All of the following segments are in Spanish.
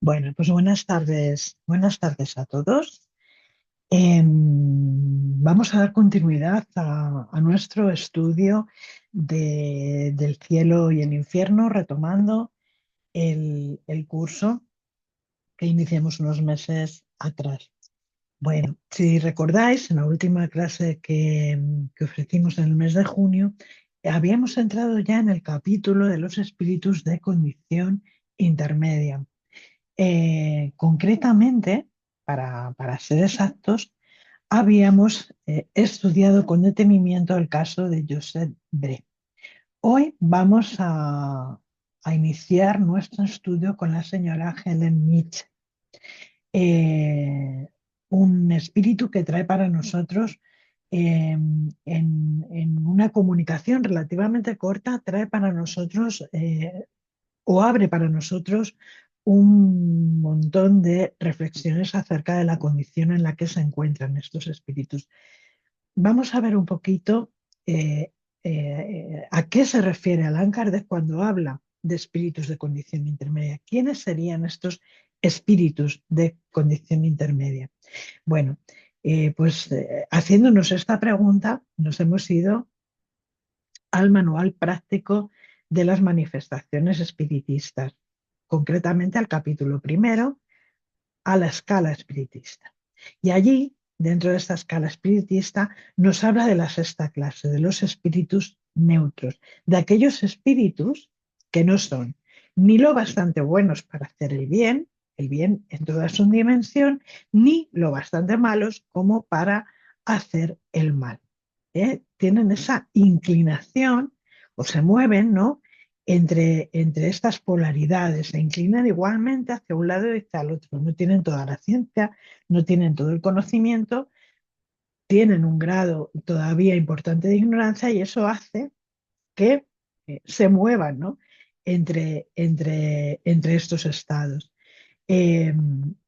Bueno, pues buenas tardes a todos. Vamos a dar continuidad a nuestro estudio del cielo y el infierno, retomando el curso que iniciamos unos meses atrás. Bueno, si recordáis, en la última clase que ofrecimos en el mes de junio, habíamos entrado ya en el capítulo de los espíritus de condición intermedia. Concretamente, para ser exactos, habíamos estudiado con detenimiento el caso de Joseph Bré. Hoy vamos a iniciar nuestro estudio con la señora Helen Mitchell, eh, un espíritu que trae para nosotros en una comunicación relativamente corta, trae para nosotros o abre para nosotros un montón de reflexiones acerca de la condición en la que se encuentran estos espíritus. Vamos a ver un poquito a qué se refiere Allan Kardec cuando habla de espíritus de condición intermedia. ¿Quiénes serían estos espíritus de condición intermedia? Bueno, haciéndonos esta pregunta, nos hemos ido al manual práctico de las manifestaciones espiritistas, concretamente al capítulo primero, a la escala espiritista. Y allí, dentro de esta escala espiritista, nos habla de la sexta clase, de los espíritus neutros, de aquellos espíritus que no son ni lo bastante buenos para hacer el bien en toda su dimensión, ni lo bastante malos como para hacer el mal. Tienen esa inclinación o se mueven, ¿no? Entre estas polaridades, se inclinan igualmente hacia un lado y hacia el otro. No tienen toda la ciencia, no tienen todo el conocimiento, tienen un grado todavía importante de ignorancia y eso hace que se muevan, ¿no? Entre estos estados. Eh,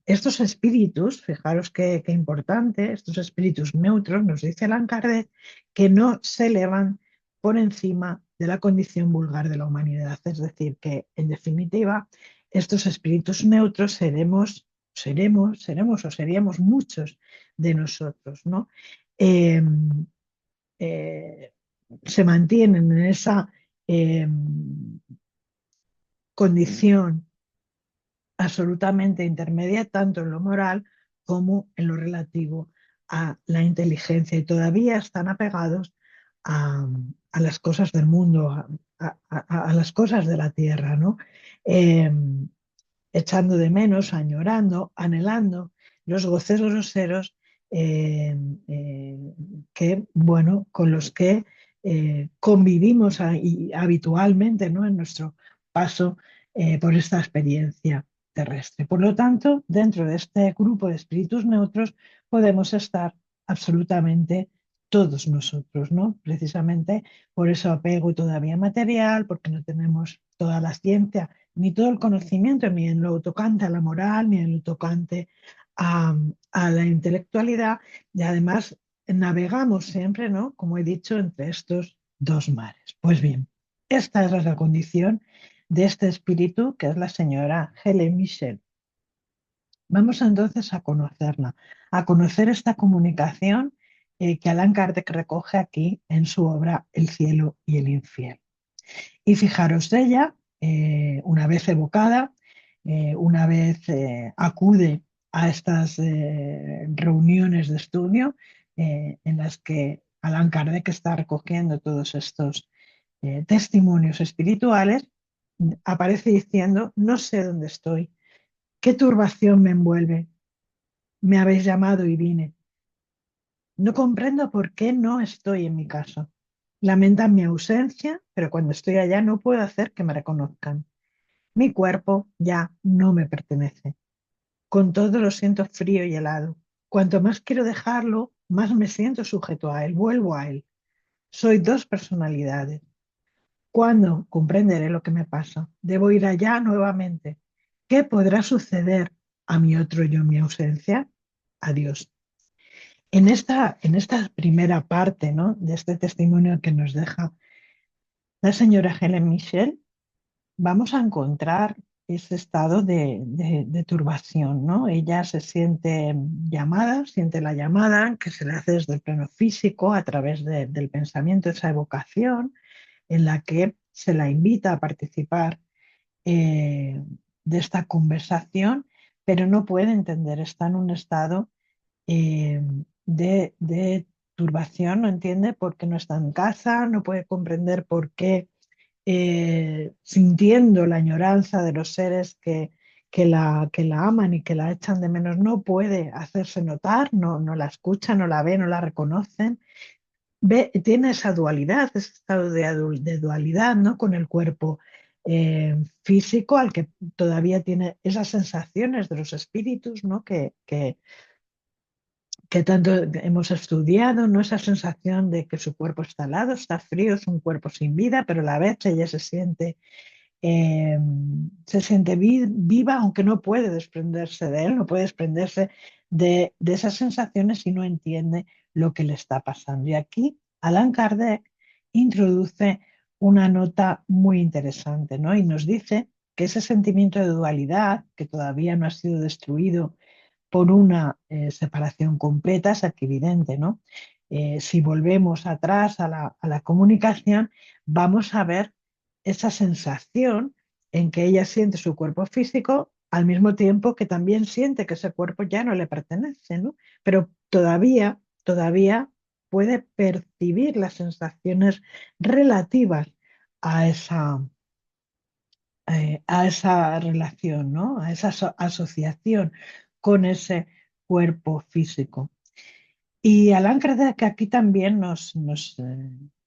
Estos espíritus, fijaros qué importante, estos espíritus neutros, nos dice Allan Kardec, que no se elevan por encima de la condición vulgar de la humanidad. Es decir, que en definitiva, estos espíritus neutros seremos o seríamos muchos de nosotros, ¿no? Eh, eh, Se mantienen en esa eh, condición absolutamente intermedia, tanto en lo moral como en lo relativo a la inteligencia, y todavía están apegados a las cosas del mundo, a las cosas de la tierra, ¿no? Eh, Echando de menos, añorando, anhelando los goces groseros eh, eh, bueno, con los que convivimos habitualmente, ¿no? En nuestro paso por esta experiencia terrestre. Por lo tanto, dentro de este grupo de espíritus neutros podemos estar absolutamente todos nosotros, ¿no? Precisamente por ese apego todavía material, porque no tenemos toda la ciencia ni todo el conocimiento, ni en lo tocante a la moral, ni en lo tocante a la intelectualidad, y además navegamos siempre, ¿no? Como he dicho, entre estos dos mares. Pues bien, esta es la condición de este espíritu, que es la señora Helen Michel. Vamos entonces a conocer esta comunicación que Allan Kardec recoge aquí en su obra El cielo y el infierno. Y fijaros, ella, una vez evocada, una vez acude a estas reuniones de estudio en las que Allan Kardec está recogiendo todos estos testimonios espirituales, aparece diciendo: no sé dónde estoy, qué turbación me envuelve, me habéis llamado y vine. No comprendo por qué no estoy en mi casa. Lamentan mi ausencia, pero cuando estoy allá no puedo hacer que me reconozcan. Mi cuerpo ya no me pertenece. Con todo lo siento frío y helado. Cuanto más quiero dejarlo, más me siento sujeto a él, vuelvo a él. Soy dos personalidades. ¿Cuándo comprenderé lo que me pasa? Debo ir allá nuevamente. ¿Qué podrá suceder a mi otro yo en mi ausencia? Adiós. En esta primera parte, ¿no? De este testimonio que nos deja la señora Helen Michel, vamos a encontrar ese estado de turbación, ¿no? Ella se siente llamada, siente la llamada que se le hace desde el plano físico a través del pensamiento, esa evocación en la que se la invita a participar de esta conversación, pero no puede entender, está en un estado eh, de turbación, no entiende por qué no está en casa, no puede comprender por qué, sintiendo la añoranza de los seres que la aman y que la echan de menos, no puede hacerse notar, no la escucha, no la ve, no la reconocen. Tiene esa dualidad, ese estado de dualidad, ¿no? Con el cuerpo físico, al que todavía tiene esas sensaciones de los espíritus, ¿no? Que tanto hemos estudiado, ¿no? Esa sensación de que su cuerpo está helado, está frío, es un cuerpo sin vida, pero a la vez ella eh, se siente viva, aunque no puede desprenderse de él, no puede desprenderse de esas sensaciones y no entiende lo que le está pasando. Y aquí Allan Kardec introduce una nota muy interesante, ¿no? Y nos dice que ese sentimiento de dualidad, que todavía no ha sido destruido por una separación completa, es aquí evidente, ¿no? Si volvemos atrás a la comunicación, vamos a ver esa sensación en que ella siente su cuerpo físico al mismo tiempo que también siente que ese cuerpo ya no le pertenece, ¿no? Pero todavía puede percibir las sensaciones relativas a a esa relación, ¿no? A esa asociación con ese cuerpo físico. Y Allan Kardec aquí también nos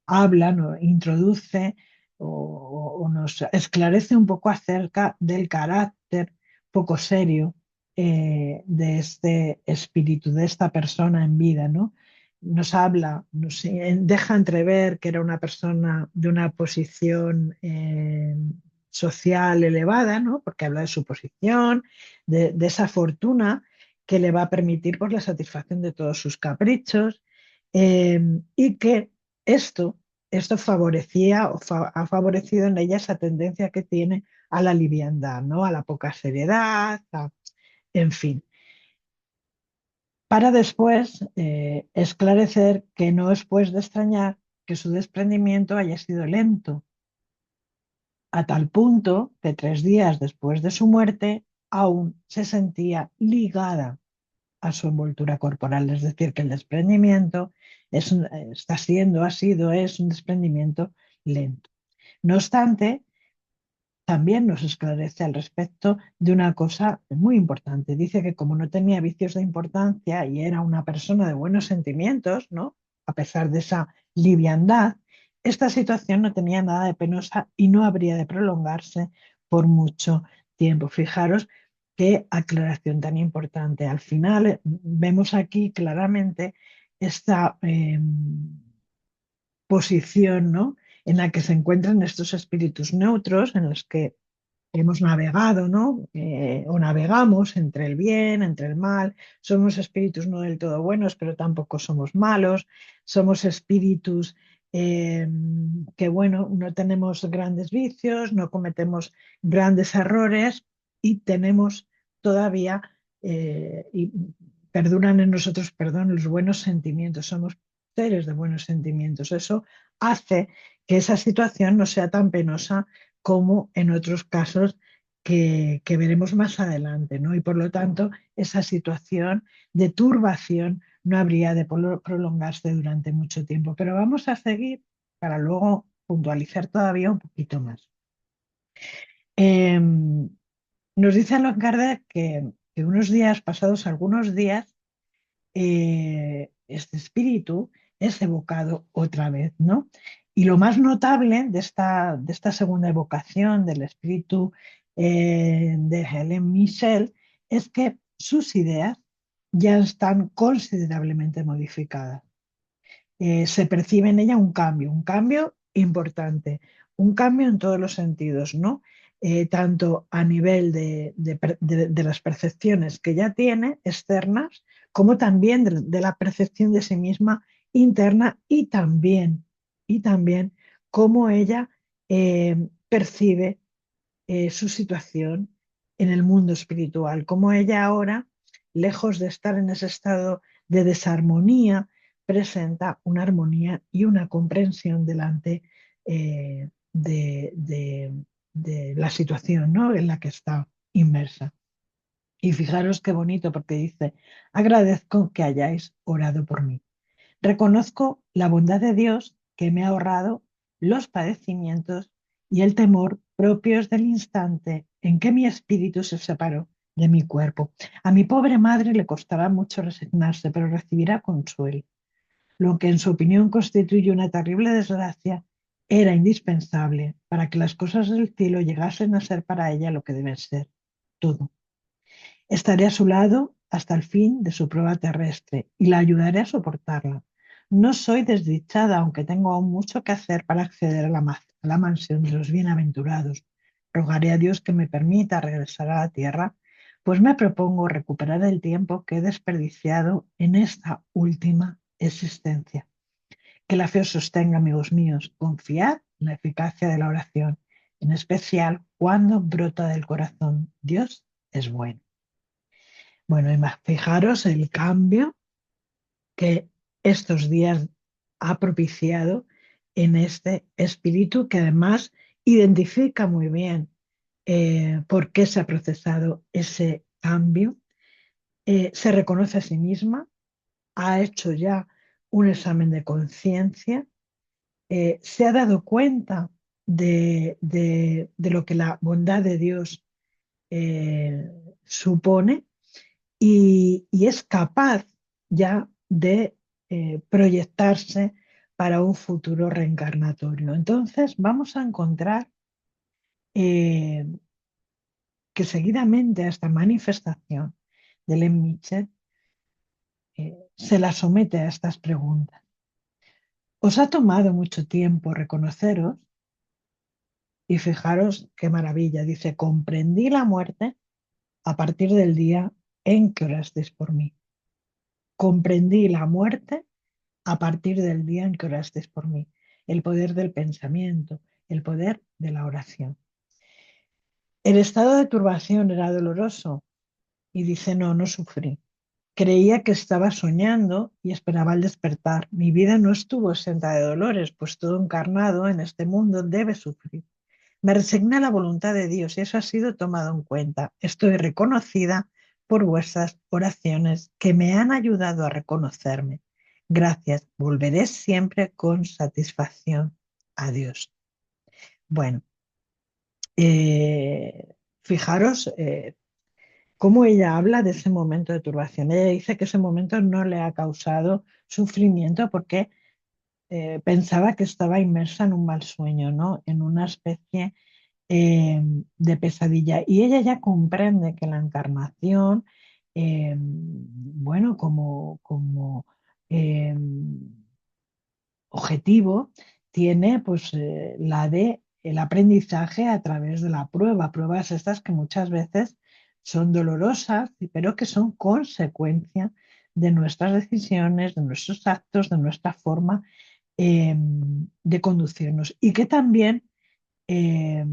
habla, nos introduce o nos esclarece un poco acerca del carácter poco serio de este espíritu, de esta persona en vida, ¿no? Nos habla, deja entrever que era una persona de una posición social elevada, ¿no? Porque habla de su posición, de esa fortuna que le va a permitir pues, la satisfacción de todos sus caprichos eh, y que esto, esto favorecía ha favorecido en ella esa tendencia que tiene a la liviandad, ¿no? A la poca seriedad, en fin. Para después esclarecer que no es pues de extrañar que su desprendimiento haya sido lento, a tal punto que 3 días después de su muerte aún se sentía ligada a su envoltura corporal, es decir, que el desprendimiento está siendo, ha sido, es un desprendimiento lento. No obstante, también nos esclarece al respecto de una cosa muy importante. Dice que como no tenía vicios de importancia y era una persona de buenos sentimientos, ¿no? A pesar de esa liviandad, esta situación no tenía nada de penosa y no habría de prolongarse por mucho tiempo. Fijaros qué aclaración tan importante. Al final vemos aquí claramente esta posición, ¿no? En la que se encuentran estos espíritus neutros en los que hemos navegado, ¿no? O navegamos entre el bien, entre el mal. Somos espíritus no del todo buenos, pero tampoco somos malos. Somos espíritus eh, que, bueno, no tenemos grandes vicios, no cometemos grandes errores y tenemos todavía, y perduran en nosotros, perdón, los buenos sentimientos. Somos seres de buenos sentimientos. Eso hace que esa situación no sea tan penosa como en otros casos que veremos más adelante, ¿no? Y por lo tanto, esa situación de turbación no habría de prolongarse durante mucho tiempo. Pero vamos a seguir para luego puntualizar todavía un poquito más. Eh, nos dice Allan Kardec que unos días, pasados algunos días, este espíritu es evocado otra vez, ¿no? Y lo más notable de esta segunda evocación del espíritu de Helen Michel es que sus ideas ya están considerablemente modificadas. Se percibe en ella un cambio importante, un cambio en todos los sentidos, ¿no? Tanto a nivel de las percepciones que ya tiene externas, como también de la percepción de sí misma interna y también cómo ella percibe su situación en el mundo espiritual, como ella ahora, lejos de estar en ese estado de desarmonía, presenta una armonía y una comprensión delante de la situación, ¿no?, en la que está inmersa. Y fijaros qué bonito, porque dice: agradezco que hayáis orado por mí. Reconozco la bondad de Dios que me ha ahorrado los padecimientos y el temor propios del instante en que mi espíritu se separó de mi cuerpo. A mi pobre madre le costará mucho resignarse, pero recibirá consuelo. Lo que en su opinión constituye una terrible desgracia era indispensable para que las cosas del cielo llegasen a ser para ella lo que deben ser, todo. Estaré a su lado hasta el fin de su prueba terrestre y la ayudaré a soportarla. No soy desdichada, aunque tengo aún mucho que hacer para acceder a la mansión de los bienaventurados. Rogaré a Dios que me permita regresar a la tierra, pues me propongo recuperar el tiempo que he desperdiciado en esta última existencia. Que la fe os sostenga, amigos míos. Confiad en la eficacia de la oración, en especial cuando brota del corazón. Dios es bueno. Bueno, y más, fijaros el cambio que estos días ha propiciado en este espíritu, que además identifica muy bien por qué se ha procesado ese cambio. Se reconoce a sí misma, ha hecho ya un examen de conciencia, se ha dado cuenta de lo que la bondad de Dios eh, supone, y es capaz ya de proyectarse para un futuro reencarnatorio. Entonces vamos a encontrar eh, que seguidamente a esta manifestación del Mitchell se la somete a estas preguntas. ¿Os ha tomado mucho tiempo reconoceros? Y fijaros qué maravilla. Dice: comprendí la muerte a partir del día en que orasteis por mí. Comprendí la muerte a partir del día en que orasteis por mí. El poder del pensamiento, el poder de la oración. El estado de turbación era doloroso, y dice: no, no sufrí. Creía que estaba soñando y esperaba el despertar. Mi vida no estuvo exenta de dolores, pues todo encarnado en este mundo debe sufrir. Me resigné a la voluntad de Dios y eso ha sido tomado en cuenta. Estoy reconocida por vuestras oraciones que me han ayudado a reconocerme. Gracias. Volveré siempre con satisfacción a Dios. Bueno, fijaros cómo ella habla de ese momento de turbación. Ella dice que ese momento no le ha causado sufrimiento porque pensaba que estaba inmersa en un mal sueño, ¿no?, en una especie de pesadilla. Y ella ya comprende que la encarnación, bueno, como eh, objetivo, tiene pues la de el aprendizaje a través de la prueba, pruebas estas que muchas veces son dolorosas, pero que son consecuencia de nuestras decisiones, de nuestros actos, de nuestra forma de conducirnos, y que también eh,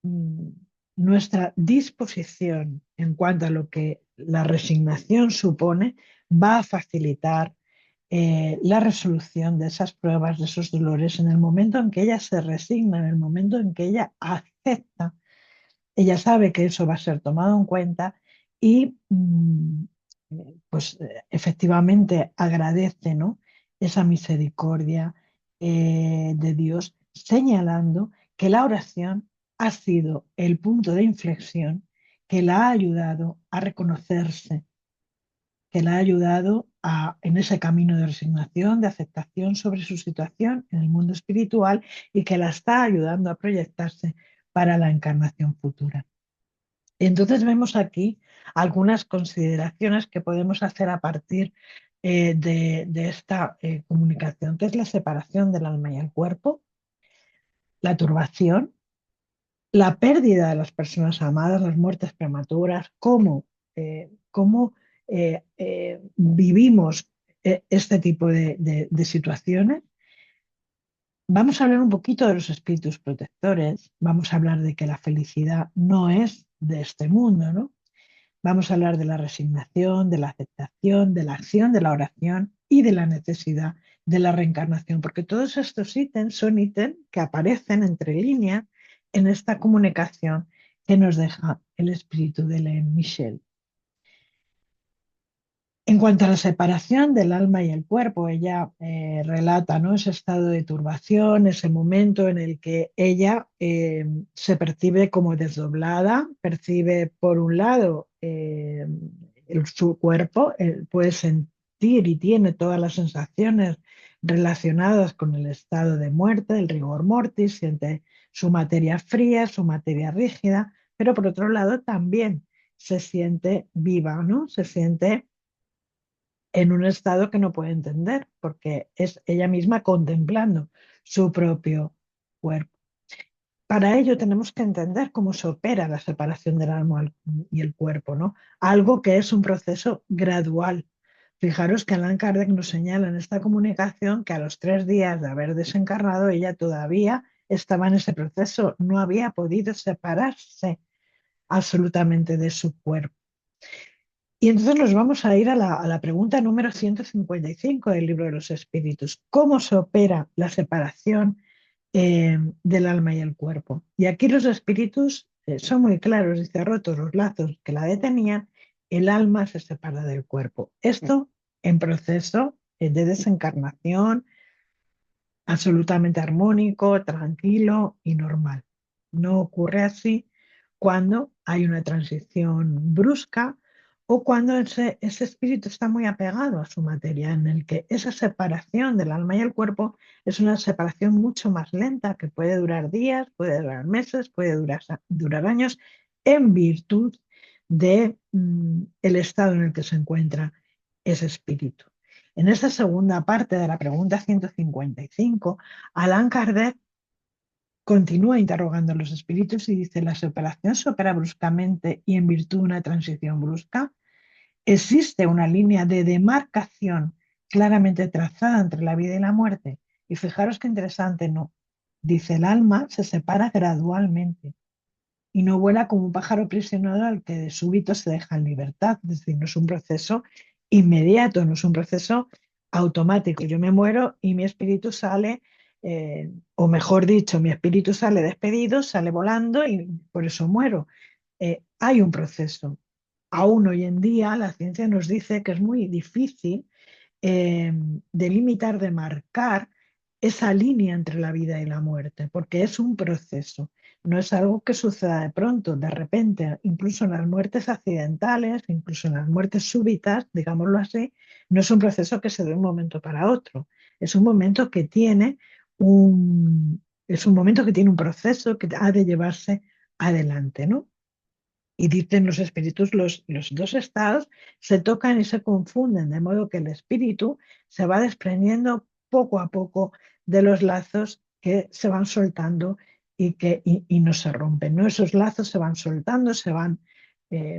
mm, nuestra disposición en cuanto a lo que la resignación supone va a facilitar la resolución de esas pruebas, de esos dolores, en el momento en que ella se resigna, en el momento en que ella acepta. Ella sabe que eso va a ser tomado en cuenta y pues efectivamente agradece, ¿no?, esa misericordia de Dios, señalando que la oración ha sido el punto de inflexión que la ha ayudado a reconocerse, que la ha ayudado en ese camino de resignación, de aceptación sobre su situación en el mundo espiritual, y que la está ayudando a proyectarse para la encarnación futura. Entonces vemos aquí algunas consideraciones que podemos hacer a partir de esta comunicación, que es la separación del alma y el cuerpo, la turbación, la pérdida de las personas amadas, las muertes prematuras, cómo vivimos este tipo de situaciones, Vamos a hablar un poquito de los espíritus protectores, vamos a hablar de que la felicidad no es de este mundo, ¿no? Vamos a hablar de la resignación, de la aceptación, de la acción, de la oración y de la necesidad de la reencarnación, porque todos estos ítems son ítems que aparecen entre líneas en esta comunicación que nos deja el espíritu de Elaine Michel. En cuanto a la separación del alma y el cuerpo, ella relata, ¿no?, ese estado de turbación, ese momento en el que ella se percibe como desdoblada, percibe por un lado su cuerpo, puede sentir y tiene todas las sensaciones relacionadas con el estado de muerte, el rigor mortis, siente su materia fría, su materia rígida, pero por otro lado también se siente viva, ¿no? Se siente en un estado que no puede entender, porque es ella misma contemplando su propio cuerpo. Para ello tenemos que entender cómo se opera la separación del alma y el cuerpo, ¿no? Algo que es un proceso gradual. Fijaros que Allan Kardec nos señala en esta comunicación que a los 3 días de haber desencarnado ella todavía estaba en ese proceso, no había podido separarse absolutamente de su cuerpo. Y entonces nos vamos a ir a la pregunta número 155 del libro de los espíritus. ¿Cómo se opera la separación del alma y el cuerpo? Y aquí los espíritus son muy claros. Dice, rotos los lazos que la detenían, el alma se separa del cuerpo. Esto en proceso de desencarnación, absolutamente armónico, tranquilo y normal. No ocurre así cuando hay una transición brusca o cuando ese espíritu está muy apegado a su materia, en el que esa separación del alma y el cuerpo es una separación mucho más lenta, que puede durar días, puede durar meses, puede durar años, en virtud de el estado en el que se encuentra ese espíritu. En esta segunda parte de la pregunta 155, Allan Kardec continúa interrogando a los espíritus y dice, ¿la separación se opera bruscamente y en virtud de una transición brusca? ¿Existe una línea de demarcación claramente trazada entre la vida y la muerte? Y fijaros qué interesante, no. Dice, el alma se separa gradualmente y no vuela como un pájaro prisionero al que de súbito se deja en libertad. Es decir, no es un proceso inmediato, no es un proceso automático. Yo me muero y mi espíritu sale, o mejor dicho, mi espíritu sale despedido, sale volando y por eso muero. Hay un proceso. Aún hoy en día la ciencia nos dice que es muy difícil delimitar, demarcar esa línea entre la vida y la muerte, porque es un proceso, no es algo que suceda de pronto, de repente, incluso en las muertes accidentales, incluso en las muertes súbitas, digámoslo así, no es un proceso que se dé de un momento para otro, es un momento que tiene es un momento que tiene un proceso que ha de llevarse adelante, ¿no? Y dicen los espíritus, los dos estados se tocan y se confunden, de modo que el espíritu se va desprendiendo poco a poco de los lazos que se van soltando y no se rompen, ¿no? Esos lazos se van soltando, se van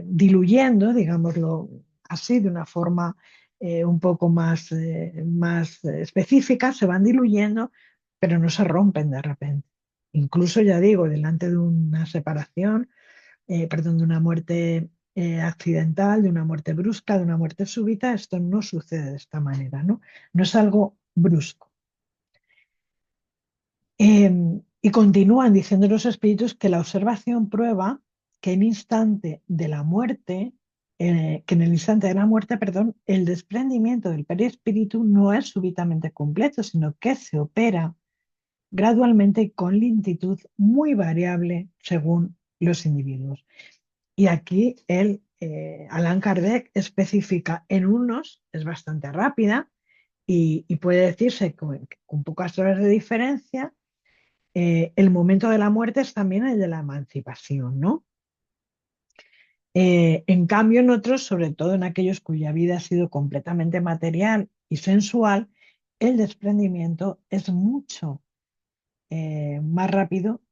diluyendo, digámoslo así, de una forma un poco más específica, se van diluyendo, pero no se rompen de repente. Incluso, ya digo, delante de una separación, perdón, de una muerte accidental, de una muerte brusca, de una muerte súbita, esto no sucede de esta manera, ¿no? No es algo brusco. Y continúan diciendo los espíritus que la observación prueba que que en el instante de la muerte, perdón, el desprendimiento del perispíritu no es súbitamente completo, sino que se opera gradualmente y con lentitud muy variable según los individuos. Y aquí Allan Kardec especifica en unos, es bastante rápida y puede decirse con pocas horas de diferencia, el momento de la muerte es también el de la emancipación, ¿no? En cambio, en otros, sobre todo en aquellos cuya vida ha sido completamente material y sensual, el desprendimiento es mucho más rápido,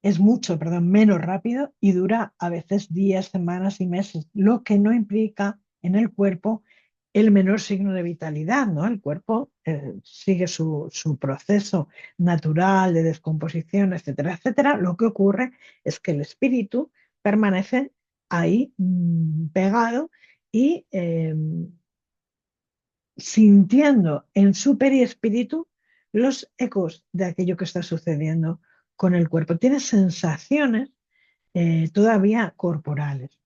es mucho, perdón, menos rápido y dura a veces días, semanas y meses, lo que no implica en el cuerpo el menor signo de vitalidad, ¿no? El cuerpo sigue su proceso natural de descomposición, etcétera, etcétera. Lo que ocurre es que el espíritu permanece ahí pegado y sintiendo en su perispíritu los ecos de aquello que está sucediendo con el cuerpo. Tiene sensaciones todavía corporales.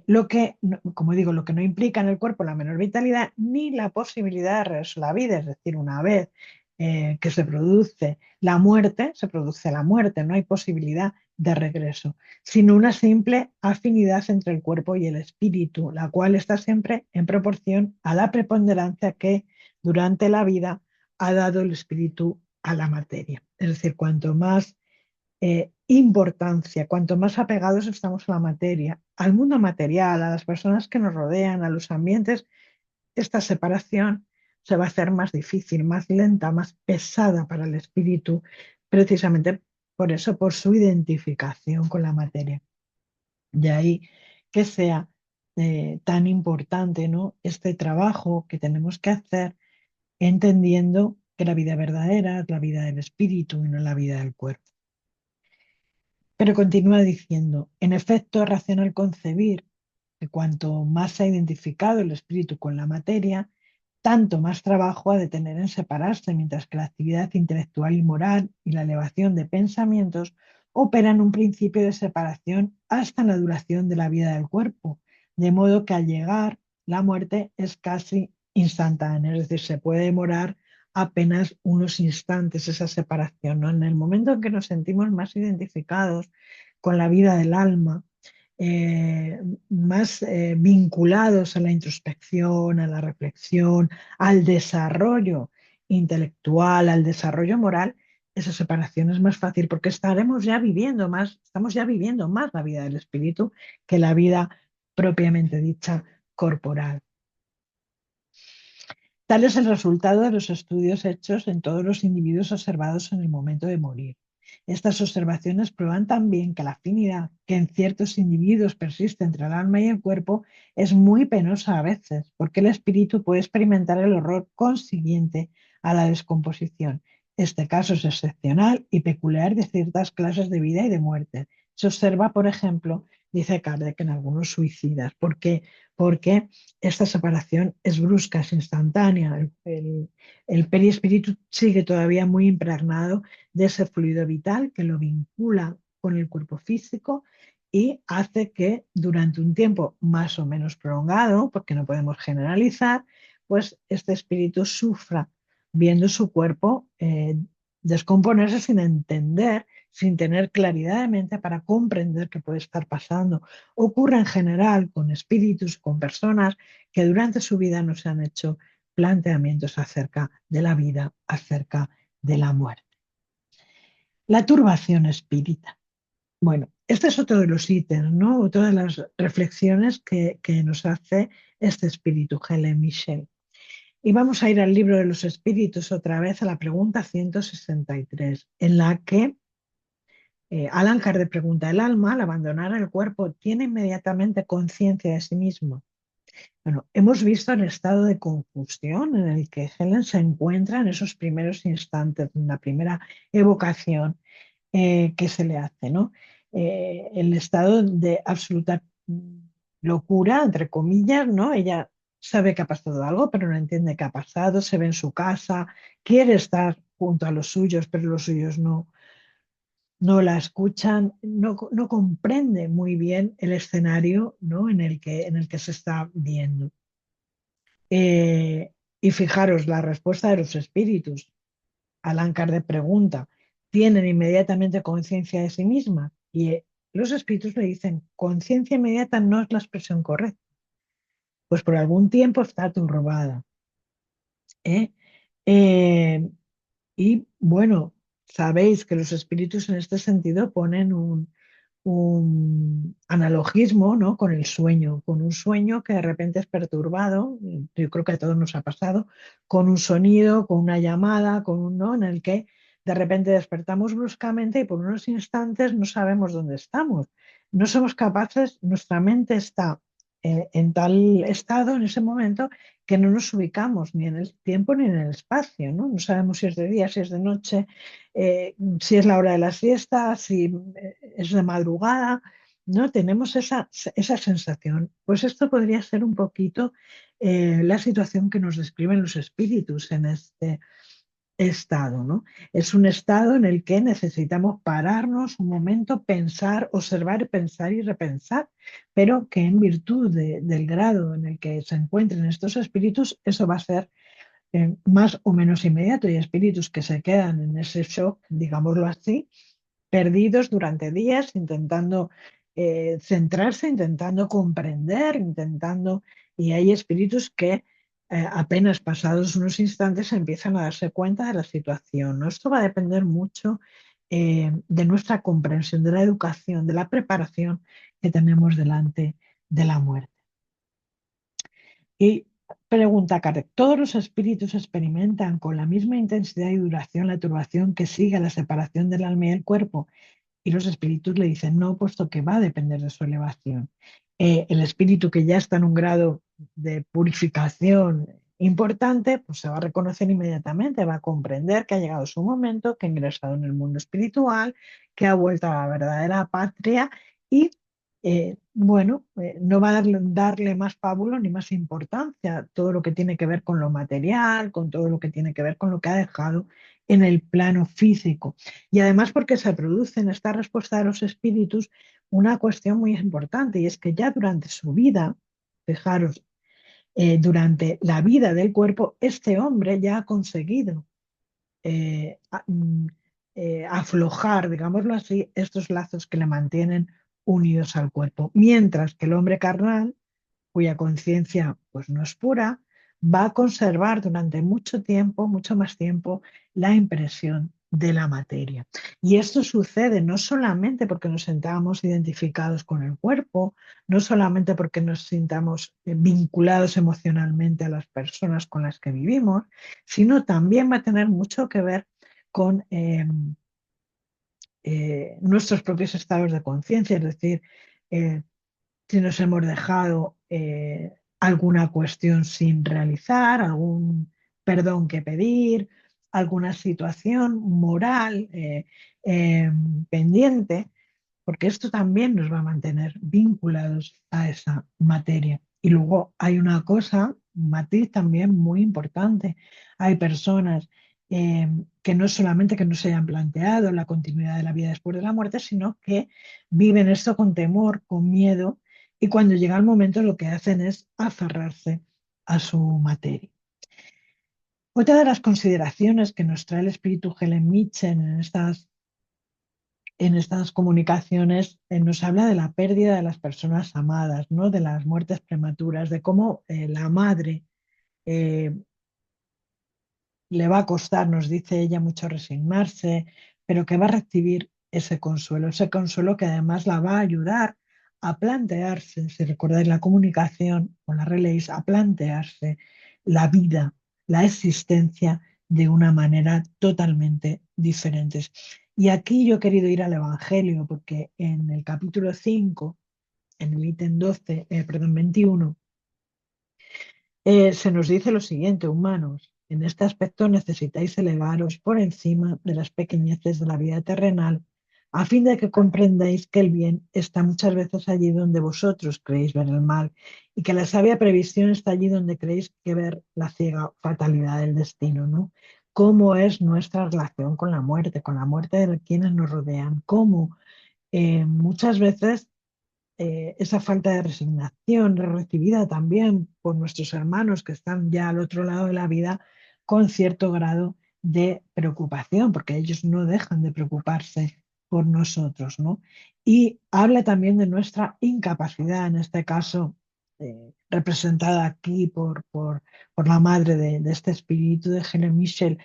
Lo que, como digo, lo que no implica en el cuerpo la menor vitalidad ni la posibilidad de regreso a la vida, es decir, una vez que se produce la muerte, se produce la muerte, no hay posibilidad de regreso, sino una simple afinidad entre el cuerpo y el espíritu, la cual está siempre en proporción a la preponderancia que durante la vida ha dado el espíritu a la materia. Es decir, cuanto más importancia, cuanto más apegados estamos a la materia, al mundo material, a las personas que nos rodean, a los ambientes, esta separación se va a hacer más difícil, más lenta, más pesada para el espíritu, precisamente por eso, por su identificación con la materia. De ahí que sea tan importante, ¿no?, este trabajo que tenemos que hacer entendiendo que la vida verdadera es la vida del espíritu y no la vida del cuerpo. Pero continúa diciendo, en efecto, es racional concebir que cuanto más se ha identificado el espíritu con la materia, tanto más trabajo ha de tener en separarse, mientras que la actividad intelectual y moral y la elevación de pensamientos operan un principio de separación hasta la duración de la vida del cuerpo, de modo que al llegar la muerte es casi instantánea, es decir, se puede demorar apenas unos instantes esa separación, ¿no? En el momento en que nos sentimos más identificados con la vida del alma, eh, más vinculados a la introspección, a la reflexión, al desarrollo intelectual, al desarrollo moral, esa separación es más fácil porque estaremos ya viviendo más, estamos ya viviendo más la vida del espíritu que la vida propiamente dicha corporal. Tal es el resultado de los estudios hechos en todos los individuos observados en el momento de morir. Estas observaciones prueban también que la afinidad que en ciertos individuos persiste entre el alma y el cuerpo es muy penosa a veces, porque el espíritu puede experimentar el horror consiguiente a la descomposición. Este caso es excepcional y peculiar de ciertas clases de vida y de muerte. Se observa, por ejemplo, dice Kardec, en algunos suicidas. ¿Por qué? Porque esta separación es brusca, es instantánea. El perispíritu sigue todavía muy impregnado de ese fluido vital que lo vincula con el cuerpo físico y hace que durante un tiempo más o menos prolongado, porque no podemos generalizar, pues este espíritu sufra viendo su cuerpo descomponerse sin entender, sin tener claridad de mente para comprender qué puede estar pasando. Ocurre en general con espíritus, con personas que durante su vida no se han hecho planteamientos acerca de la vida, acerca de la muerte. La turbación espírita. Bueno, este es otro de los ítems, ¿no? Otra de las reflexiones que nos hace este espíritu, Helen Michel. Y vamos a ir al libro de los espíritus otra vez, a la pregunta 163, en la que Alan Kardec pregunta, ¿el alma al abandonar el cuerpo tiene inmediatamente conciencia de sí mismo? Bueno, hemos visto el estado de confusión en el que Helen se encuentra en esos primeros instantes, en la primera evocación que se le hace, ¿no? El estado de absoluta locura, entre comillas, ¿no? Ella sabe que ha pasado algo, pero no entiende qué ha pasado, se ve en su casa, quiere estar junto a los suyos, pero los suyos no la escuchan, no comprende muy bien el escenario, ¿no?, en el que se está viendo. Y fijaros, la respuesta de los espíritus. Allan Kardec pregunta, ¿tienen inmediatamente conciencia de sí mismas? Y los espíritus le dicen, conciencia inmediata no es la expresión correcta, pues por algún tiempo está turbada. ¿eh? Eh, y bueno, sabéis que los espíritus en este sentido ponen un analogismo, ¿no?, con el sueño, con un sueño que de repente es perturbado, yo creo que a todos nos ha pasado, con un sonido, con una llamada, ¿no?, en el que de repente despertamos bruscamente y por unos instantes no sabemos dónde estamos. No somos capaces, nuestra mente está en tal estado en ese momento que no nos ubicamos ni en el tiempo ni en el espacio, ¿no? No sabemos si es de día, si es de noche, si es la hora de la siesta, si es de madrugada, ¿no? Tenemos esa sensación. Pues esto podría ser un poquito la situación que nos describen los espíritus en este estado, ¿no? Es un estado en el que necesitamos pararnos un momento, pensar, observar, pensar y repensar, pero que en virtud del grado en el que se encuentren estos espíritus, eso va a ser más o menos inmediato. Hay espíritus que se quedan en ese shock, digámoslo así, perdidos durante días, intentando centrarse, intentando comprender, intentando, y hay espíritus que apenas pasados unos instantes empiezan a darse cuenta de la situación, ¿no? Esto va a depender mucho de nuestra comprensión, de la educación, de la preparación que tenemos delante de la muerte. Y pregunta Kardec, ¿todos los espíritus experimentan con la misma intensidad y duración la turbación que sigue a la separación del alma y el cuerpo? Y los espíritus le dicen no, puesto que va a depender de su elevación. El espíritu que ya está en un grado de purificación importante, pues se va a reconocer inmediatamente, va a comprender que ha llegado su momento, que ha ingresado en el mundo espiritual, que ha vuelto a la verdadera patria y, no va a darle más pábulo ni más importancia a todo lo que tiene que ver con lo material, con todo lo que tiene que ver con lo que ha dejado en el plano físico. Y además porque se produce en esta respuesta de los espíritus una cuestión muy importante y es que ya durante su vida, fijaros, durante la vida del cuerpo, este hombre ya ha conseguido eh, a- mm, aflojar, digámoslo así, estos lazos que le mantienen unidos al cuerpo, mientras que el hombre carnal cuya conciencia pues no es pura, va a conservar durante mucho tiempo, mucho más tiempo, la impresión de la materia. Y esto sucede no solamente porque nos sentamos identificados con el cuerpo, no solamente porque nos sintamos vinculados emocionalmente a las personas con las que vivimos, sino también va a tener mucho que ver con nuestros propios estados de conciencia, es decir, eh, si nos hemos dejado alguna cuestión sin realizar, algún perdón que pedir, alguna situación moral eh, pendiente, porque esto también nos va a mantener vinculados a esa materia. Y luego hay una cosa, un matiz también muy importante. Hay personas que no solamente que no se hayan planteado la continuidad de la vida después de la muerte, sino que viven esto con temor, con miedo, y cuando llega el momento lo que hacen es aferrarse a su materia. Otra de las consideraciones que nos trae el espíritu Helen Mitchell en estas comunicaciones nos habla de la pérdida de las personas amadas, ¿no? De las muertes prematuras, de cómo la madre eh, le va a costar, nos dice ella, mucho resignarse, pero que va a recibir ese consuelo que además la va a ayudar a plantearse, si recordáis la comunicación o la releéis, a plantearse la vida, la existencia de una manera totalmente diferente. Y aquí yo he querido ir al Evangelio porque en el capítulo 5, en el ítem 12, perdón, 21, se nos dice lo siguiente, humanos, en este aspecto necesitáis elevaros por encima de las pequeñeces de la vida terrenal, a fin de que comprendáis que el bien está muchas veces allí donde vosotros creéis ver el mal, y que la sabia previsión está allí donde creéis que ver la ciega fatalidad del destino, ¿no? ¿Cómo es nuestra relación con la muerte de quienes nos rodean? ¿Cómo muchas veces esa falta de resignación recibida también por nuestros hermanos que están ya al otro lado de la vida con cierto grado de preocupación, porque ellos no dejan de preocuparse por nosotros, ¿no? Y habla también de nuestra incapacidad, en este caso, representada aquí por la madre de este espíritu de Helen Michel,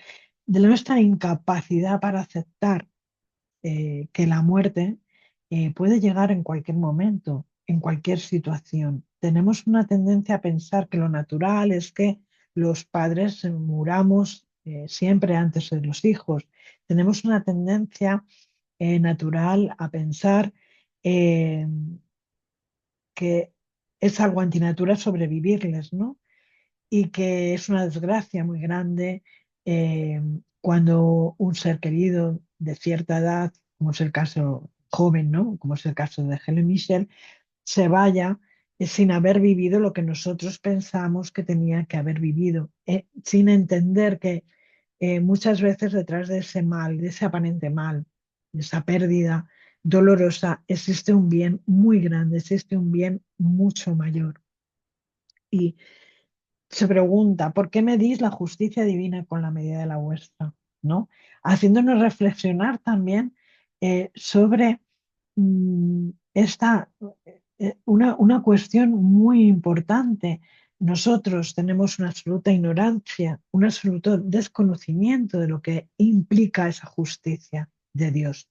de nuestra incapacidad para aceptar que la muerte puede llegar en cualquier momento, en cualquier situación. Tenemos una tendencia a pensar que lo natural es que los padres muramos siempre antes de los hijos. Tenemos una tendencia natural a pensar eh, que es algo antinatura sobrevivirles, ¿no? Y que es una desgracia muy grande eh, cuando un ser querido de cierta edad, como es el caso joven, ¿no? Como es el caso de Helen Mitchell, se vaya sin haber vivido lo que nosotros pensamos que tenía que haber vivido, sin entender que muchas veces detrás de ese mal, de ese aparente mal, de esa pérdida dolorosa, existe un bien muy grande, existe un bien mucho mayor. Y se pregunta, ¿por qué medís la justicia divina con la medida de la vuestra? ¿No? Haciéndonos reflexionar también sobre esta, una cuestión muy importante. Nosotros tenemos una absoluta ignorancia, un absoluto desconocimiento de lo que implica esa justicia de Dios.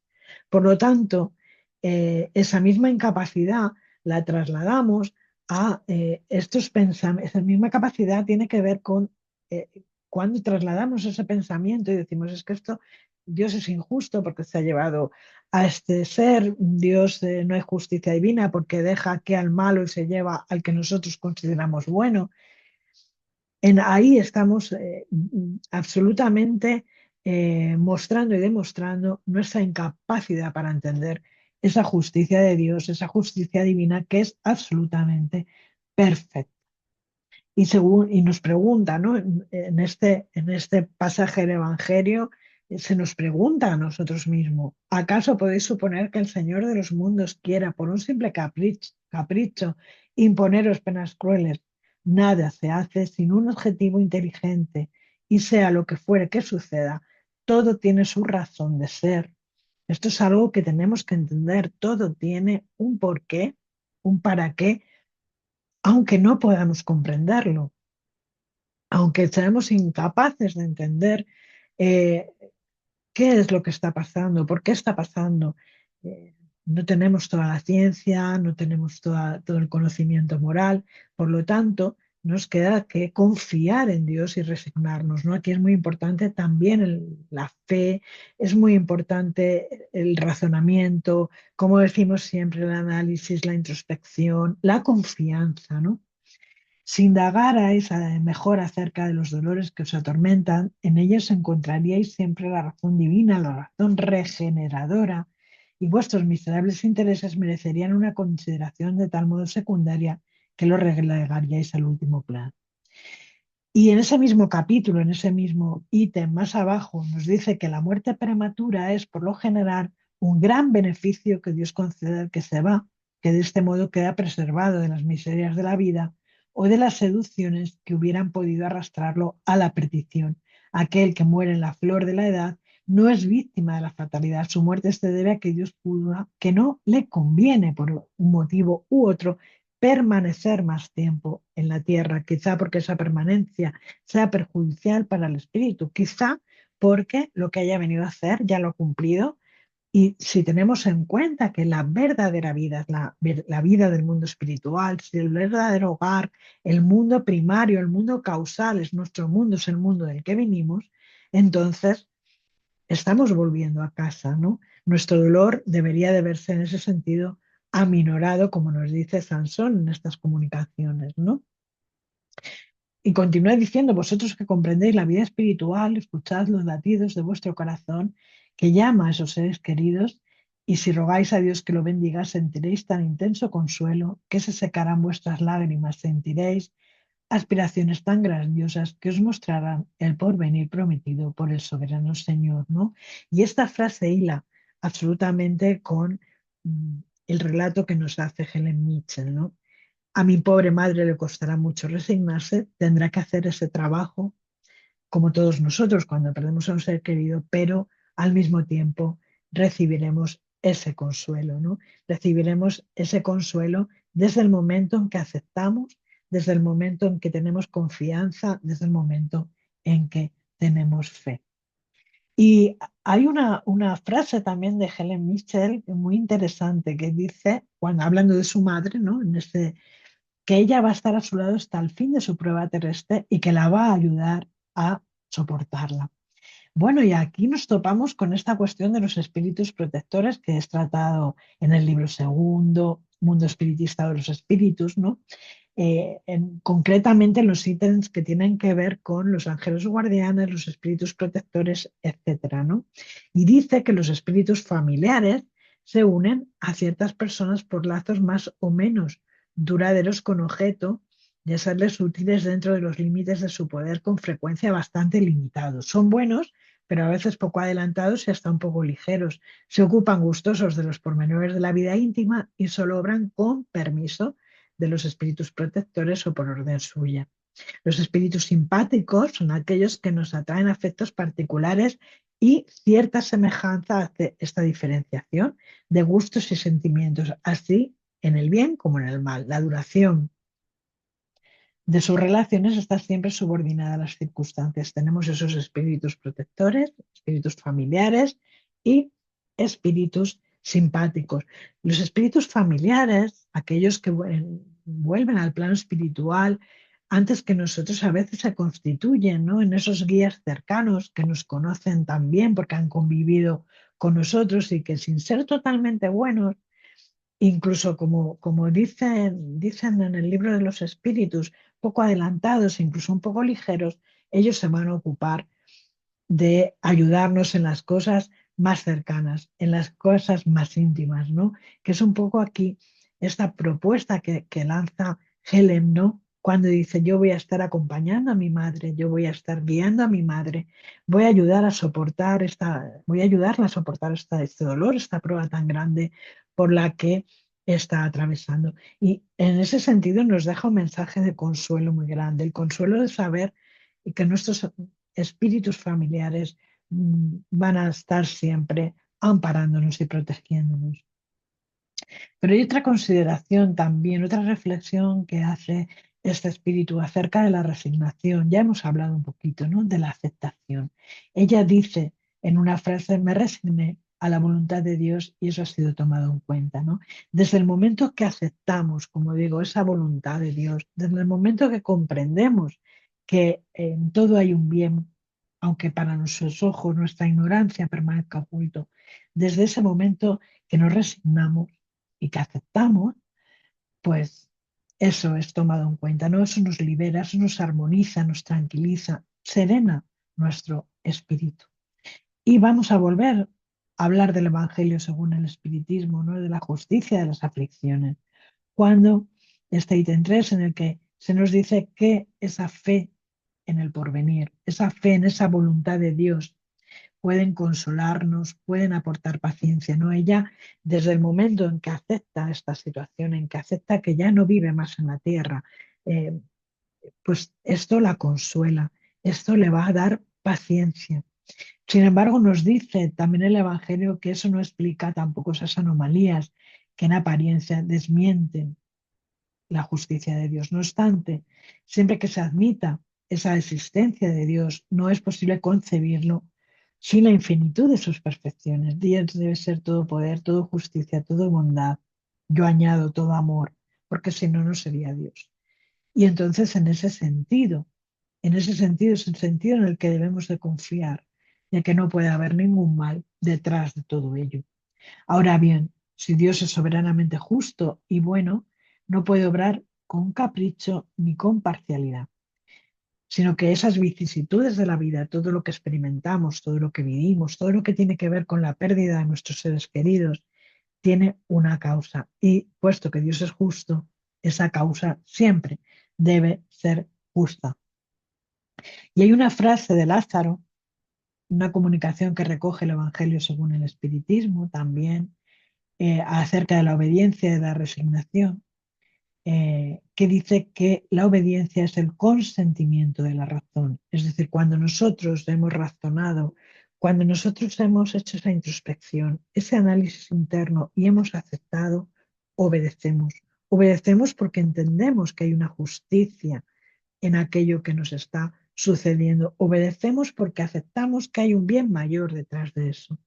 Por lo tanto, esa misma incapacidad la trasladamos a estos pensamientos. Esa misma capacidad tiene que ver con eh, cuando trasladamos ese pensamiento y decimos, es que esto, Dios es injusto porque se ha llevado a este ser, Dios no hay justicia divina porque deja que al malo y se lleva al que nosotros consideramos bueno. Ahí estamos absolutamente mostrando y demostrando nuestra incapacidad para entender esa justicia de Dios, esa justicia divina que es absolutamente perfecta. Y nos pregunta, ¿no? En este pasaje del Evangelio se nos pregunta a nosotros mismos, ¿acaso podéis suponer que el Señor de los mundos quiera, por un simple capricho, imponeros penas crueles? Nada se hace sin un objetivo inteligente, y sea lo que fuere que suceda, todo tiene su razón de ser. Esto es algo que tenemos que entender, todo tiene un porqué, un para qué, aunque no podamos comprenderlo, aunque seamos incapaces de entender eh, qué es lo que está pasando, por qué está pasando. Eh, no tenemos toda la ciencia, no tenemos todo el conocimiento moral, por lo tanto, nos queda que confiar en Dios y resignarnos, ¿no? Aquí es muy importante también la fe, es muy importante el razonamiento, como decimos siempre, el análisis, la introspección, la confianza, ¿no? Si indagarais mejor acerca de los dolores que os atormentan, en ellos encontraríais siempre la razón divina, la razón regeneradora, y vuestros miserables intereses merecerían una consideración de tal modo secundaria que los relegaríais al último plano. Y en ese mismo capítulo, en ese mismo ítem más abajo, nos dice que la muerte prematura es, por lo general, un gran beneficio que Dios concede al que se va, que de este modo queda preservado de las miserias de la vida o de las seducciones que hubieran podido arrastrarlo a la perdición. Aquel que muere en la flor de la edad no es víctima de la fatalidad. Su muerte se debe a que Dios pudo, que no le conviene por un motivo u otro permanecer más tiempo en la tierra, quizá porque esa permanencia sea perjudicial para el espíritu, quizá porque lo que haya venido a hacer ya lo ha cumplido. Y si tenemos en cuenta que la verdadera vida es la vida del mundo espiritual, si el verdadero hogar, el mundo primario, el mundo causal es nuestro mundo, es el mundo del que vinimos, entonces estamos volviendo a casa, ¿no? Nuestro dolor debería de verse en ese sentido aminorado, como nos dice Sansón en estas comunicaciones, ¿no? Y continúa diciendo, vosotros que comprendéis la vida espiritual, escuchad los latidos de vuestro corazón que llama a esos seres queridos, y si rogáis a Dios que lo bendiga, sentiréis tan intenso consuelo que se secarán vuestras lágrimas, sentiréis aspiraciones tan grandiosas que os mostrarán el porvenir prometido por el soberano Señor, ¿no? Y esta frase hila absolutamente con mm, el relato que nos hace Helen Mitchell, ¿no? A mi pobre madre le costará mucho resignarse, tendrá que hacer ese trabajo, como todos nosotros cuando perdemos a un ser querido, pero al mismo tiempo recibiremos ese consuelo, ¿no? Recibiremos ese consuelo desde el momento en que aceptamos, desde el momento en que tenemos confianza, desde el momento en que tenemos fe. Y hay una frase también de Helen Mitchell muy interesante que dice, cuando hablando de su madre, ¿no? Que ella va a estar a su lado hasta el fin de su prueba terrestre y que la va a ayudar a soportarla. Bueno, y aquí nos topamos con esta cuestión de los espíritus protectores que es tratado en el libro segundo, Mundo Espiritista de los Espíritus, ¿no? Concretamente en los ítems que tienen que ver con los ángeles guardianes, los espíritus protectores, etcétera, ¿no? Y dice que los espíritus familiares se unen a ciertas personas por lazos más o menos duraderos con objeto de serles útiles dentro de los límites de su poder con frecuencia bastante limitados. Son buenos, pero a veces poco adelantados y hasta un poco ligeros. Se ocupan gustosos de los pormenores de la vida íntima y solo obran con permiso de los espíritus protectores o por orden suya. Los espíritus simpáticos son aquellos que nos atraen afectos particulares y cierta semejanza hace esta diferenciación de gustos y sentimientos, así en el bien como en el mal. La duración de sus relaciones está siempre subordinada a las circunstancias. Tenemos esos espíritus protectores, espíritus familiares y espíritus simpáticos. Los espíritus familiares, aquellos que vuelven al plano espiritual antes que nosotros, a veces se constituyen, ¿no?, en esos guías cercanos que nos conocen tan bien porque han convivido con nosotros y que sin ser totalmente buenos, incluso como dicen en el libro de los espíritus, poco adelantados, incluso un poco ligeros, ellos se van a ocupar de ayudarnos en las cosas más cercanas, en las cosas más íntimas, ¿no? Que es un poco aquí esta propuesta que lanza Helen, ¿no? Cuando dice, yo voy a estar acompañando a mi madre, yo voy a estar guiando a mi madre, voy a ayudarla a soportar este dolor, esta prueba tan grande por la que está atravesando. Y en ese sentido nos deja un mensaje de consuelo muy grande, el consuelo de saber que nuestros espíritus familiares van a estar siempre amparándonos y protegiéndonos. Pero hay otra consideración también, otra reflexión que hace este espíritu acerca de la resignación. Ya hemos hablado un poquito, ¿no?, de la aceptación. Ella dice en una frase, me resigné a la voluntad de Dios y eso ha sido tomado en cuenta, ¿no? Desde el momento que aceptamos, como digo, esa voluntad de Dios, desde el momento que comprendemos que en todo hay un bien, aunque para nuestros ojos nuestra ignorancia permanezca oculto, desde ese momento que nos resignamos y que aceptamos, pues eso es tomado en cuenta, ¿no? Eso nos libera, eso nos armoniza, nos tranquiliza, serena nuestro espíritu. Y vamos a volver a hablar del Evangelio según el Espiritismo, ¿no?, de la justicia de las aflicciones, cuando este ítem 3 en el que se nos dice que esa fe en el porvenir, esa fe en esa voluntad de Dios, pueden consolarnos, pueden aportar paciencia, ¿no? Ella, desde el momento en que acepta esta situación, en que acepta que ya no vive más en la tierra, eh, pues esto la consuela, esto le va a dar paciencia. Sin embargo, nos dice también el Evangelio que eso no explica tampoco esas anomalías que en apariencia desmienten la justicia de Dios. No obstante, siempre que se admita esa existencia de Dios, no es posible concebirlo sin la infinitud de sus perfecciones. Dios debe ser todo poder, todo justicia, todo bondad. Yo añado todo amor, porque si no, no sería Dios. Y entonces, en ese sentido es el sentido en el que debemos de confiar, de que no puede haber ningún mal detrás de todo ello. Ahora bien, si Dios es soberanamente justo y bueno, no puede obrar con capricho ni con parcialidad, sino que esas vicisitudes de la vida, todo lo que experimentamos, todo lo que vivimos, todo lo que tiene que ver con la pérdida de nuestros seres queridos, tiene una causa. Y puesto que Dios es justo, esa causa siempre debe ser justa. Y hay una frase de Lázaro, una comunicación que recoge el Evangelio según el Espiritismo también, acerca de la obediencia y de la resignación, que dice que la obediencia es el consentimiento de la razón. Es decir, cuando nosotros hemos razonado, cuando nosotros hemos hecho esa introspección, ese análisis interno y hemos aceptado, obedecemos. Obedecemos porque entendemos que hay una justicia en aquello que nos está sucediendo. Obedecemos porque aceptamos que hay un bien mayor detrás de eso.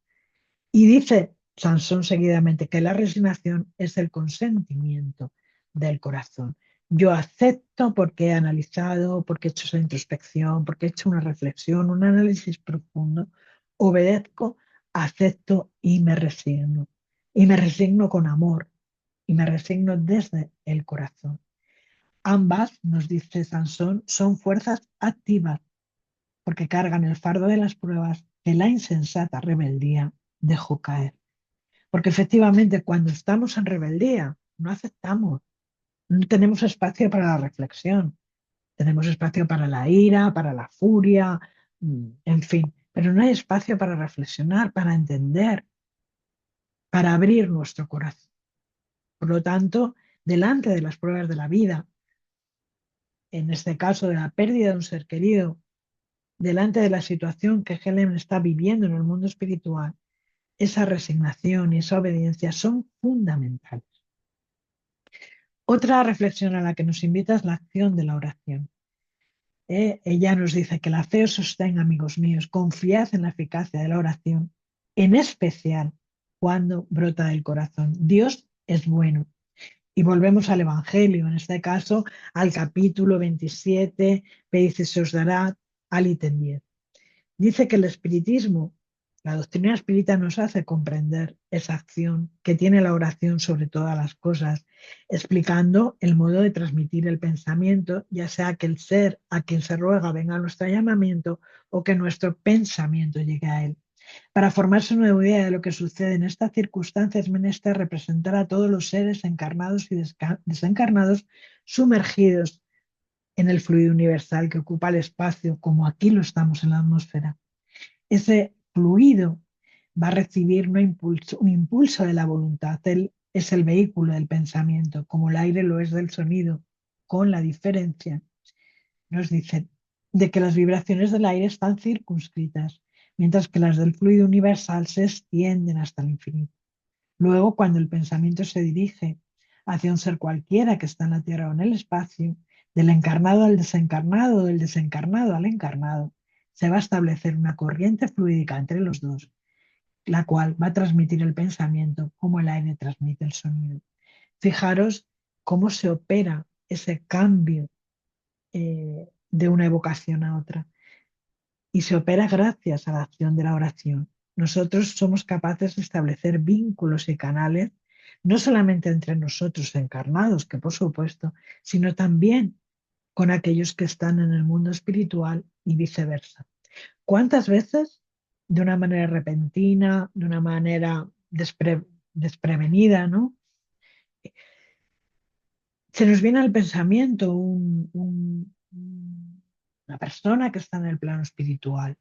Y dice Sansón seguidamente que la resignación es el consentimiento del corazón. Yo acepto porque he analizado, porque he hecho esa introspección, porque he hecho una reflexión, un análisis profundo. Obedezco, acepto y me resigno. Y me resigno con amor y me resigno desde el corazón. Ambas, nos dice Sansón, son fuerzas activas porque cargan el fardo de las pruebas que la insensata rebeldía dejó caer. Porque efectivamente cuando estamos en rebeldía no aceptamos, no tenemos espacio para la reflexión, tenemos espacio para la ira, para la furia, en fin, pero no hay espacio para reflexionar, para entender, para abrir nuestro corazón. Por lo tanto, delante de las pruebas de la vida, en este caso de la pérdida de un ser querido, delante de la situación que Helen está viviendo en el mundo espiritual, esa resignación y esa obediencia son fundamentales. Otra reflexión a la que nos invita es la acción de la oración. Ella nos dice que la fe os sostenga, amigos míos, confiad en la eficacia de la oración, en especial cuando brota del corazón. Dios es bueno. Y volvemos al Evangelio, en este caso al capítulo 27, dice, se os dará al ítem 10. Dice que el espiritismo, la doctrina espírita nos hace comprender esa acción que tiene la oración sobre todas las cosas, explicando el modo de transmitir el pensamiento, ya sea que el ser a quien se ruega venga a nuestro llamamiento o que nuestro pensamiento llegue a él. Para formarse una idea de lo que sucede en estas circunstancias es menester representar a todos los seres encarnados y desencarnados sumergidos en el fluido universal que ocupa el espacio, como aquí lo estamos en la atmósfera. Ese fluido va a recibir un impulso de la voluntad. Él es el vehículo del pensamiento, como el aire lo es del sonido, con la diferencia, nos dicen, de que las vibraciones del aire están circunscritas, mientras que las del fluido universal se extienden hasta el infinito. Luego, cuando el pensamiento se dirige hacia un ser cualquiera que está en la Tierra o en el espacio, del encarnado al desencarnado o del desencarnado al encarnado, se va a establecer una corriente fluídica entre los dos, la cual va a transmitir el pensamiento como el aire transmite el sonido. Fijaros cómo se opera ese cambio de una evocación a otra y se opera gracias a la acción de la oración. Nosotros somos capaces de establecer vínculos y canales, no solamente entre nosotros encarnados, que por supuesto, sino también con aquellos que están en el mundo espiritual y viceversa. ¿Cuántas veces, de una manera repentina, de una manera desprevenida, ¿no? Se nos viene al pensamiento una persona que está en el plano espiritual?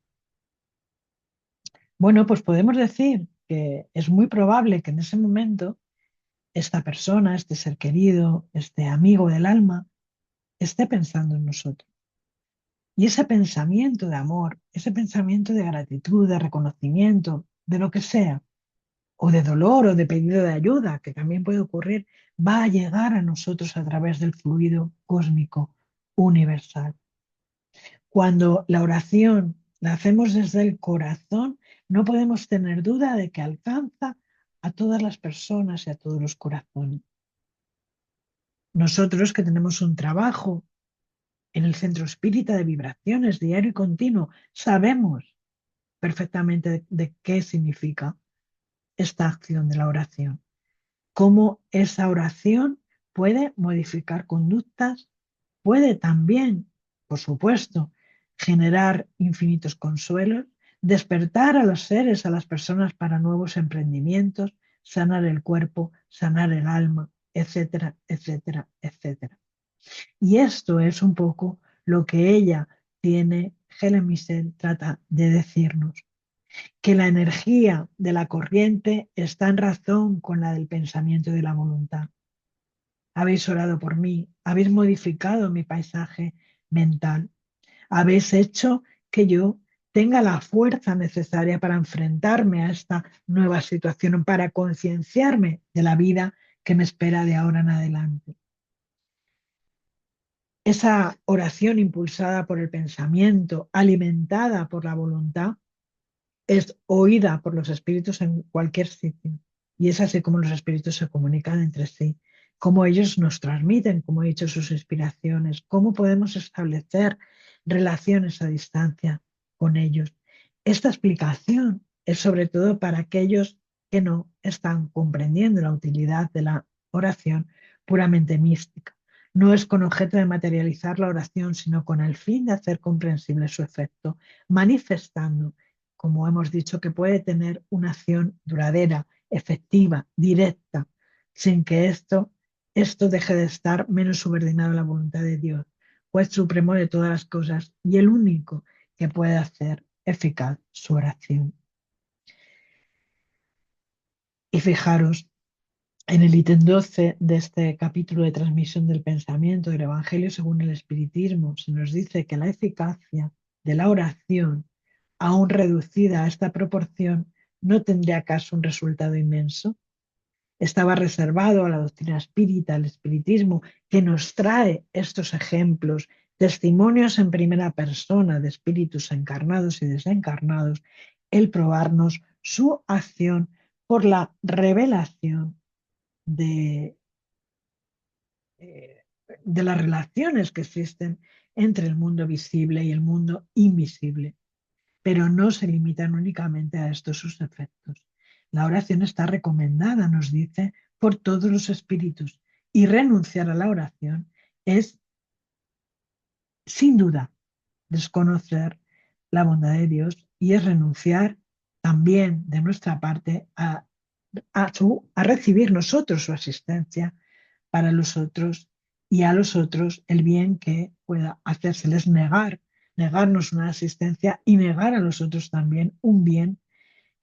Bueno, pues podemos decir que es muy probable que en ese momento esta persona, este ser querido, este amigo del alma, esté pensando en nosotros. Y ese pensamiento de amor, ese pensamiento de gratitud, de reconocimiento, de lo que sea, o de dolor o de pedido de ayuda, que también puede ocurrir, va a llegar a nosotros a través del fluido cósmico universal. Cuando la oración la hacemos desde el corazón, no podemos tener duda de que alcanza a todas las personas y a todos los corazones. Nosotros que tenemos un trabajo en el centro espírita de vibraciones diario y continuo, sabemos perfectamente de qué significa esta acción de la oración, cómo esa oración puede modificar conductas, puede también, por supuesto, generar infinitos consuelos, despertar a los seres, a las personas para nuevos emprendimientos, sanar el cuerpo, sanar el alma, etcétera, etcétera, etcétera. Y esto es un poco lo que ella tiene, Helen Missel trata de decirnos, que la energía de la corriente está en razón con la del pensamiento y de la voluntad. Habéis orado por mí, habéis modificado mi paisaje mental, habéis hecho que yo tenga la fuerza necesaria para enfrentarme a esta nueva situación, para concienciarme de la vida que me espera de ahora en adelante. Esa oración impulsada por el pensamiento, alimentada por la voluntad, es oída por los espíritus en cualquier sitio. Y es así como los espíritus se comunican entre sí, cómo ellos nos transmiten, como he dicho, sus inspiraciones, cómo podemos establecer relaciones a distancia con ellos. Esta explicación es sobre todo para aquellos que no están comprendiendo la utilidad de la oración puramente mística. No es con objeto de materializar la oración, sino con el fin de hacer comprensible su efecto, manifestando, como hemos dicho, que puede tener una acción duradera, efectiva, directa, sin que esto deje de estar menos subordinado a la voluntad de Dios, juez supremo de todas las cosas y el único que puede hacer eficaz su oración. Y fijaros, en el ítem 12 de este capítulo de transmisión del pensamiento del Evangelio según el Espiritismo, se nos dice que la eficacia de la oración, aún reducida a esta proporción, no tendría acaso un resultado inmenso. Estaba reservado a la doctrina espírita, al espiritismo, que nos trae estos ejemplos, testimonios en primera persona de espíritus encarnados y desencarnados, el probarnos su acción por la revelación de, eh, de las relaciones que existen entre el mundo visible y el mundo invisible, pero no se limitan únicamente a estos sus efectos. La oración está recomendada, nos dice, por todos los espíritus, y renunciar a la oración es, sin duda, desconocer la bondad de Dios y es renunciar también de nuestra parte a recibir nosotros su asistencia para los otros y a los otros el bien que pueda hacérseles negarnos una asistencia y negar a los otros también un bien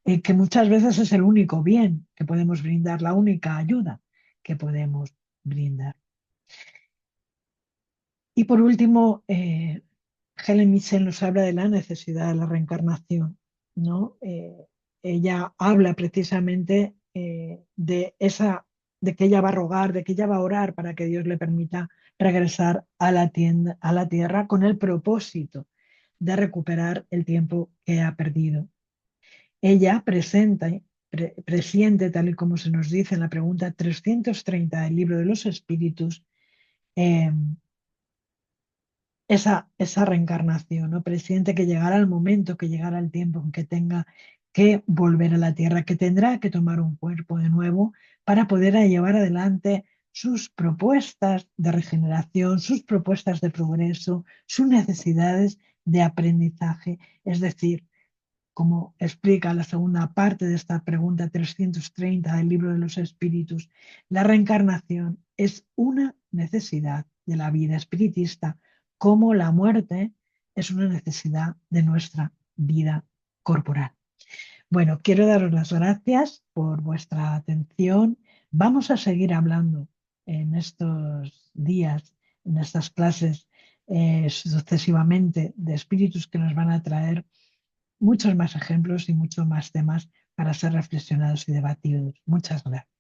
que muchas veces es el único bien que podemos brindar, la única ayuda que podemos brindar. Y por último, Helen Mitchell nos habla de la necesidad de la reencarnación, ¿no? Ella habla precisamente de que ella va a rogar, de que ella va a orar para que Dios le permita regresar a la tierra con el propósito de recuperar el tiempo que ha perdido. Ella presiente, tal y como se nos dice en la pregunta 330 del libro de los Espíritus, eh, esa reencarnación, ¿no? Presiente que llegará el momento, que llegará el tiempo en que tenga que volver a la tierra, que tendrá que tomar un cuerpo de nuevo para poder llevar adelante sus propuestas de regeneración, sus propuestas de progreso, sus necesidades de aprendizaje. Es decir, como explica la segunda parte de esta pregunta 330 del libro de los Espíritus, la reencarnación es una necesidad de la vida espiritista, como la muerte es una necesidad de nuestra vida corporal. Bueno, quiero daros las gracias por vuestra atención. Vamos a seguir hablando en estos días, en estas clases, sucesivamente de espíritus que nos van a traer muchos más ejemplos y muchos más temas para ser reflexionados y debatidos. Muchas gracias.